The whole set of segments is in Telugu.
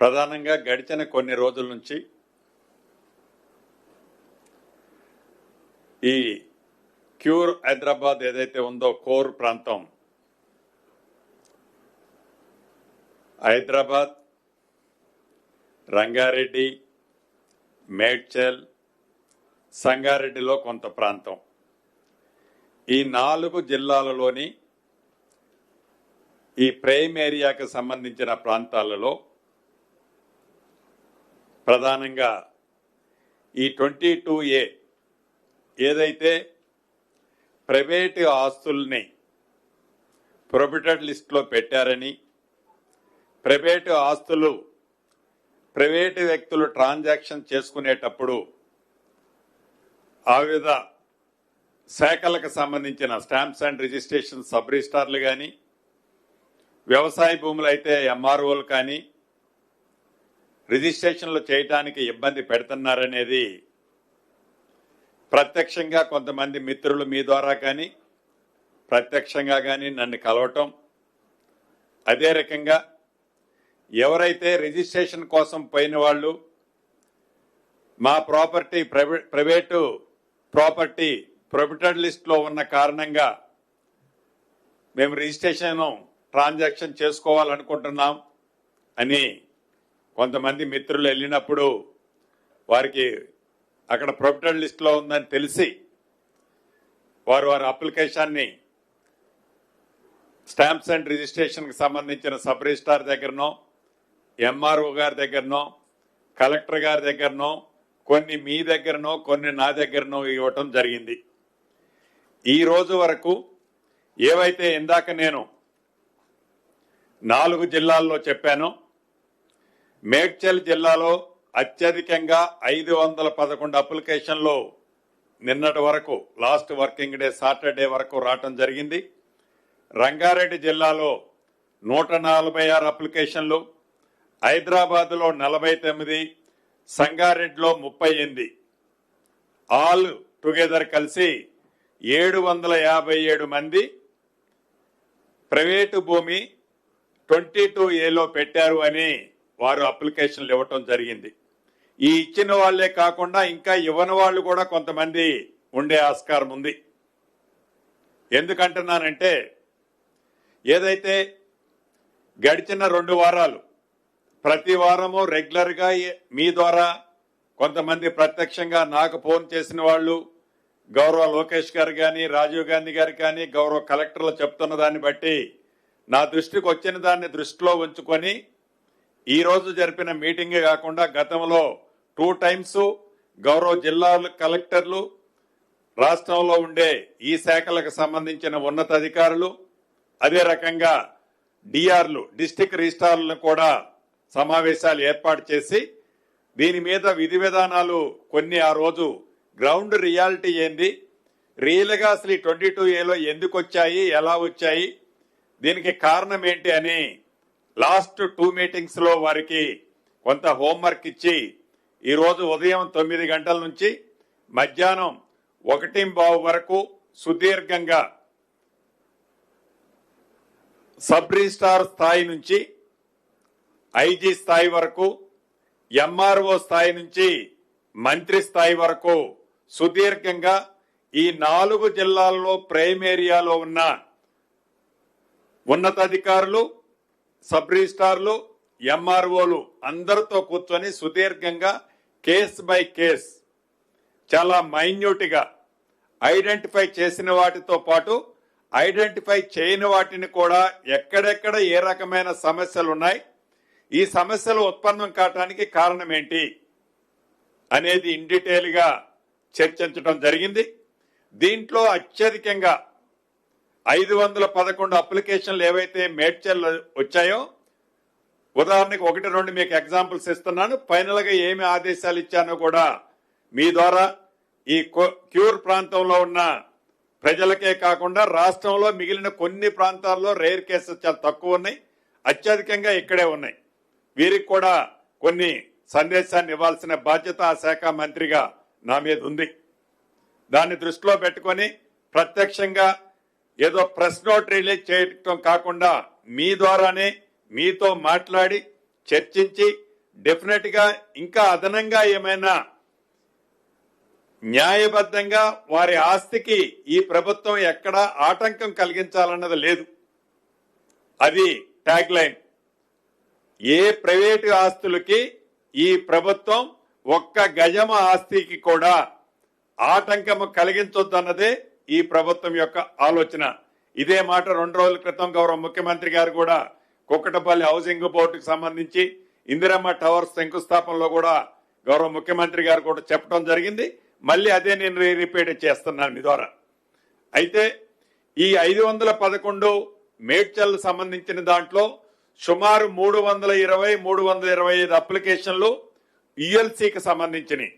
ప్రధానంగా గడిచిన కొన్ని రోజుల నుంచి ఈ క్యూర్ హైదరాబాద్ ఏదైతే ఉందో కోర్ ప్రాంతం హైదరాబాద్, రంగారెడ్డి, మేడ్చల్, సంగారెడ్డిలో కొంత ప్రాంతం, ఈ 4 జిల్లాలలోని ఈ ప్రైమ్ ఏరియాకి సంబంధించిన ప్రాంతాలలో ప్రధానంగా ఈ 22A ఏదైతే ప్రైవేటు ఆస్తుల్ని ప్రొహిబిటెడ్ లిస్టులో పెట్టారని, ప్రైవేటు ఆస్తులు ప్రైవేటు వ్యక్తులు ట్రాన్సాక్షన్ చేసుకునేటప్పుడు ఆ వివిధ శాఖలకు సంబంధించిన స్టాంప్స్ అండ్ రిజిస్ట్రేషన్ సబ్ రిజిస్ట్రార్లు కానీ, వ్యవసాయ భూములు అయితే ఎంఆర్ఓలు కానీ రిజిస్ట్రేషన్లు చేయడానికి ఇబ్బంది పెడుతున్నారనేది ప్రత్యక్షంగా కొంతమంది మిత్రులు మీ ద్వారా కానీ ప్రత్యక్షంగా కానీ నన్ను కలవటం, అదే రకంగా ఎవరైతే రిజిస్ట్రేషన్ కోసం పోయిన వాళ్ళు మా ప్రాపర్టీ ప్రైవేటు ప్రాపర్టీ ప్రొహిబిటెడ్ లిస్ట్లో ఉన్న కారణంగా మేము రిజిస్ట్రేషన్ ట్రాన్సాక్షన్ చేసుకోవాలనుకుంటున్నాం అని కొంతమంది మిత్రులు వెళ్ళినప్పుడు వారికి అక్కడ ప్రొహిబిటెడ్ లిస్టులో ఉందని తెలిసి వారి అప్లికేషన్ని స్టాంప్స్ అండ్ రిజిస్ట్రేషన్కి సంబంధించిన సబ్ రిజిస్ట్రార్ దగ్గరనో, ఎంఆర్ఓ గారి దగ్గరనో, కలెక్టర్ గారి దగ్గరనో, కొన్ని మీ దగ్గరనో కొన్ని నా దగ్గరనో ఇవ్వటం జరిగింది. ఈ రోజు వరకు ఏవైతే ఇందాక నేను 4 జిల్లాల్లో చెప్పానో, మేడ్చల్ జిల్లాలో అత్యధికంగా 511 అప్లికేషన్లు నిన్నటి వరకు లాస్ట్ వర్కింగ్ డే సాటర్డే వరకు రావటం జరిగింది. రంగారెడ్డి జిల్లాలో 146 అప్లికేషన్లు, హైదరాబాద్లో 49, సంగారెడ్డిలో 38, ఆల్ టుగెదర్ కలిసి 757 మంది ప్రైవేటు భూమి 22Aలో పెట్టారు అని వారు అప్లికేషన్లు ఇవ్వటం జరిగింది. ఈ ఇచ్చిన వాళ్లే కాకుండా ఇంకా ఇవ్వని వాళ్ళు కూడా కొంతమంది ఉండే ఆస్కారం ఉంది. ఎందుకంటున్నానంటే ఏదైతే గడిచిన 2 వారాలు ప్రతి వారము రెగ్యులర్గా మీ ద్వారా కొంతమంది ప్రత్యక్షంగా నాకు ఫోన్ చేసిన వాళ్ళు, గౌరవ లోకేష్ గారు కానీ, రాజీవ్ గాంధీ గారు కానీ, గౌరవ కలెక్టర్లు చెప్తున్న దాన్ని బట్టి నా దృష్టికి వచ్చిన దాన్ని దృష్టిలో ఉంచుకొని ఈ రోజు జరిపిన మీటింగే కాకుండా గతంలో 2 టైమ్స్ గౌరవ జిల్లా కలెక్టర్లు, రాష్ట్రంలో ఉండే ఈ శాఖలకు సంబంధించిన ఉన్నతాధికారులు, అదే రకంగా డిఆర్లు డిస్టిక్ రిజిస్ట్రార్లను కూడా సమావేశాలు ఏర్పాటు చేసి దీని మీద విధి విధానాలు కొన్ని ఆ రోజు గ్రౌండ్ రియాలిటీ ఏంది, రియల్గా అసలు ఈ 22Aలో ఎందుకు వచ్చాయి, ఎలా వచ్చాయి, దీనికి కారణం ఏంటి అని లాస్ట్ 2 మీటింగ్స్ లో వారికి కొంత హోంవర్క్ ఇచ్చి ఈరోజు ఉదయం 9 గంటల నుంచి మధ్యాహ్నం 1:15 వరకు సుదీర్ఘంగా సబ్ రిజిస్ట్రార్ స్థాయి నుంచి ఐజీ స్థాయి వరకు, ఎంఆర్ఓ స్థాయి నుంచి మంత్రి స్థాయి వరకు సుదీర్ఘంగా ఈ 4 జిల్లాల్లో ప్రైమ్ ఏరియాలో ఉన్న ఉన్నతాధికారులు, సబ్ రిజిస్ట్రార్లు, ఎంఆర్ఓలు అందరితో కూర్చొని సుదీర్ఘంగా కేస్ బై కేస్ చాలా మైన్యూట్ గా ఐడెంటిఫై చేసిన వాటితో పాటు ఐడెంటిఫై చేయని వాటిని కూడా ఎక్కడెక్కడ ఏ రకమైన సమస్యలు ఉన్నాయి, ఈ సమస్యలు ఉత్పన్నం కావడానికి కారణం ఏంటి అనేది ఇన్ డీటెయిల్ గా చర్చించడం జరిగింది. దీంట్లో అత్యధికంగా 511 అప్లికేషన్లు ఏవైతే మేడ్చల్ వచ్చాయో, ఉదాహరణకు 1-2 మీకు ఎగ్జాంపుల్స్ ఇస్తున్నాను. ఫైనల్ గా ఏమి ఆదేశాలు ఇచ్చానో కూడా మీ ద్వారా ఈ క్యూర్ ప్రాంతంలో ఉన్న ప్రజలకే కాకుండా రాష్ట్రంలో మిగిలిన కొన్ని ప్రాంతాల్లో రేర్ కేసెస్ చాలా తక్కువ ఉన్నాయి, అత్యధికంగా ఇక్కడే ఉన్నాయి. వీరికి కూడా కొన్ని సందేశాన్ని ఇవ్వాల్సిన బాధ్యత ఆ శాఖ మంత్రిగా నా మీద ఉంది. దాన్ని దృష్టిలో పెట్టుకొని ప్రత్యక్షంగా ఏదో ప్రెస్ నోట్ రిలీజ్ చేయటం కాకుండా మీ ద్వారానే మీతో మాట్లాడి చర్చించి డెఫినెట్ గా ఇంకా అదనంగా ఏమైనా న్యాయబద్ధంగా వారి ఆస్తికి ఈ ప్రభుత్వం ఎక్కడ ఆటంకం కలిగించాలన్నది లేదు. అది ట్యాగ్ లైన్. ఏ ప్రైవేటు ఆస్తులకి ఈ ప్రభుత్వం ఒక్క గజమ ఆస్తికి కూడా ఆటంకం కలిగించొద్దన్నదే ఈ ప్రభుత్వం యొక్క ఆలోచన. ఇదే మాట 2 రోజుల క్రితం గౌరవ ముఖ్యమంత్రి గారు కూడా కుక్కటపల్లి హౌసింగ్ బోర్డుకు సంబంధించి ఇందిరమ్మ టవర్స్ శంకుస్థాపనలో కూడా గౌరవ ముఖ్యమంత్రి గారు కూడా చెప్పడం జరిగింది. మళ్ళీ అదే నేను రిపీట్ చేస్తున్నాను మీ ద్వారా. అయితే ఈ 511 మేడ్చల్ సంబంధించిన దాంట్లో సుమారు 325 అప్లికేషన్లు యుఎల్సీకి సంబంధించినవి.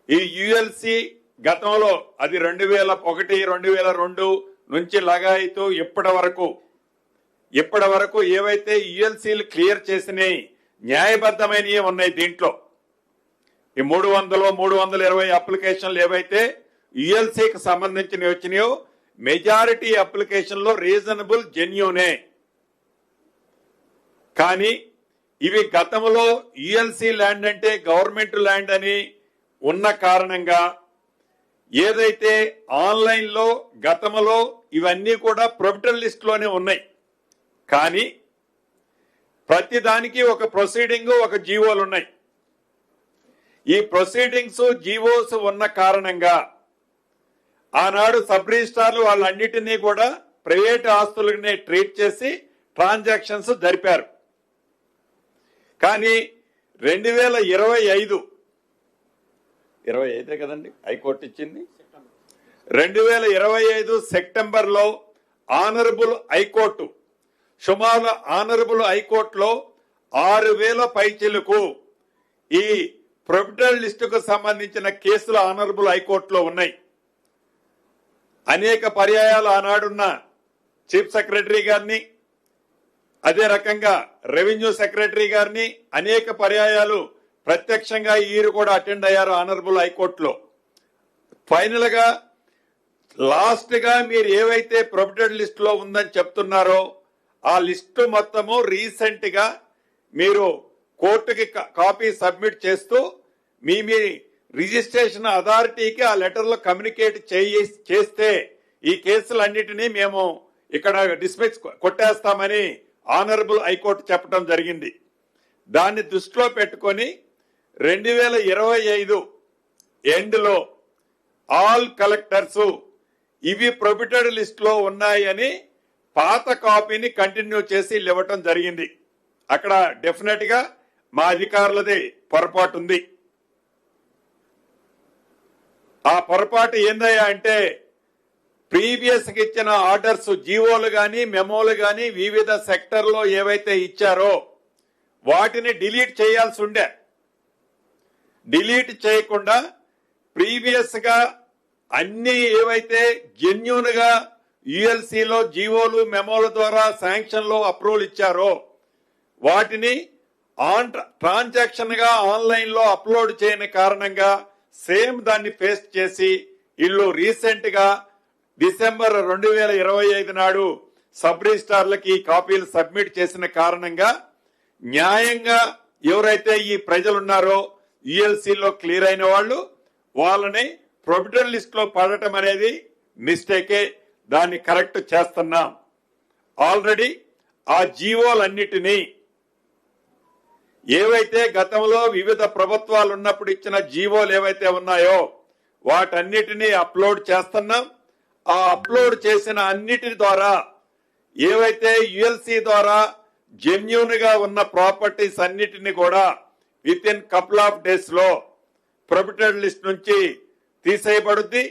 ఈ యుఎల్సీ గతంలో అది 2001, 2002 నుంచి లగాయితూ ఇప్పటి వరకు ఏవైతే యుఎల్సీలు క్లియర్ చేసినాయి న్యాయబద్ధమైనవి ఉన్నాయి. దీంట్లో ఈ 320 అప్లికేషన్లు ఏవైతే యుఎల్సీకి సంబంధించినవి వచ్చినాయో మెజారిటీ అప్లికేషన్లో రీజనబుల్ జెన్యూనే. కానీ ఇవి గతంలో యుఎల్సీ ల్యాండ్ అంటే గవర్నమెంట్ ల్యాండ్ అని ఉన్న కారణంగా ఏదైతే ఆన్లైన్ లో గతంలో ఇవన్నీ కూడా ప్రొబిటల్ లిస్ట్ లోనే ఉన్నాయి. కానీ ప్రతి దానికి ఒక ప్రొసీడింగ్, ఒక జీవోలు ఉన్నాయి. ఈ ప్రొసీడింగ్స్, జీవోస్ ఉన్న కారణంగా ఆనాడు సబ్ రిజిస్ట్రార్లు వాళ్ళన్నిటినీ కూడా ప్రైవేట్ ఆస్తులనే ట్రీట్ చేసి ట్రాన్సాక్షన్స్ జరిపారు. కానీ 2025 కదండి హైకోర్టు ఇచ్చింది. 2025 సెప్టెంబర్లో ఆనరబుల్ హైకోర్టు సుమారు ఆనరబుల్ హైకోర్టులో 6000 పైచిలకు ఈ ప్రొబిటల్ లిస్టుకు సంబంధించిన కేసులు ఆనరబుల్ హైకోర్టులో ఉన్నాయి. అనేక పర్యాయాలు ఆనాడున్న చీఫ్ సెక్రటరీ గారిని, అదే రకంగా రెవెన్యూ సెక్రటరీ గారిని అనేక పర్యాయాలు ప్రత్యక్షంగా ఈరు కూడా అటెండ్ అయ్యారు ఆనరబుల్ హైకోర్టులో. ఫైనల్ గా లాస్ట్ గా మీరు ఏవైతే ప్రొబిటెడ్ లిస్ట్ లో ఉందని చెప్తున్నారో ఆ లిస్టు మొత్తము రీసెంట్ గా మీరు కోర్టుకి కాపీ సబ్మిట్ చేస్తూ మీ రిజిస్ట్రేషన్ అథారిటీకి ఆ లెటర్ లో కమ్యూనికేట్ చేస్తే ఈ కేసులన్నిటినీ మేము ఇక్కడ డిస్మిస్ కొట్టేస్తామని ఆనరబుల్ హైకోర్టు చెప్పడం జరిగింది. దాన్ని దృష్టిలో పెట్టుకొని 2025 ఎండ్ లో ఆల్ కలెక్టర్స్ ఇవి ప్రొబిటెడ్ లిస్ట్ లో ఉన్నాయని పాత కాపీని కంటిన్యూ చేసి ఇవ్వటం జరిగింది. అక్కడ డెఫినెట్ గా మా అధికారులది పొరపాటు ఉంది. ఆ పొరపాటు ఏందయ్యా అంటే ప్రీవియస్ గా ఇచ్చిన ఆర్డర్స్, జీవోలు గాని మెమోలు గాని వివిధ సెక్టర్లో ఏవైతే ఇచ్చారో వాటిని డిలీట్ చేయాల్సి ఉండే. డిలీట్ చేయకుండా ప్రీవియస్ గా అన్ని ఏవైతే జెన్యూన్ గా యుఎల్సీలో జీవోలు మెమోల ద్వారా శాంక్షన్ లో అప్రూవల్ ఇచ్చారో వాటిని ట్రాన్సాక్షన్ గా ఆన్లైన్ లో అప్లోడ్ చేయని కారణంగా సేమ్ దాన్ని పేస్ట్ చేసి ఇల్లు రీసెంట్ గా డిసెంబర్ 2025 నాడు సబ్ రిజిస్ట్రార్లకి కాపీలు సబ్మిట్ చేసిన కారణంగా న్యాయంగా ఎవరైతే ఈ ప్రజలున్నారో యుఎల్సీలో క్లియర్ అయిన వాళ్ళని ప్రొబిటెడ్ లిస్ట్ లో పడటం అనేది మిస్టేకే. దాన్ని కరెక్ట్ చేస్తున్నాం. ఆల్రెడీ ఆ జీవోలన్నిటినీ ఏవైతే గతంలో వివిధ ప్రభుత్వాలు ఉన్నప్పుడు ఇచ్చిన జీవోలు ఏవైతే ఉన్నాయో వాటన్నిటినీ అప్లోడ్ చేస్తున్నాం. ఆ అప్లోడ్ చేసిన అన్నిటి ద్వారా ఏవైతే యుఎల్సీ ద్వారా జెన్యూన్ గా ఉన్న ప్రాపర్టీస్ అన్నిటిని కూడా with in couple of days లో ప్రొబిటెడ్ లిస్ట్ నుంచి తీసేయబడుద్ది.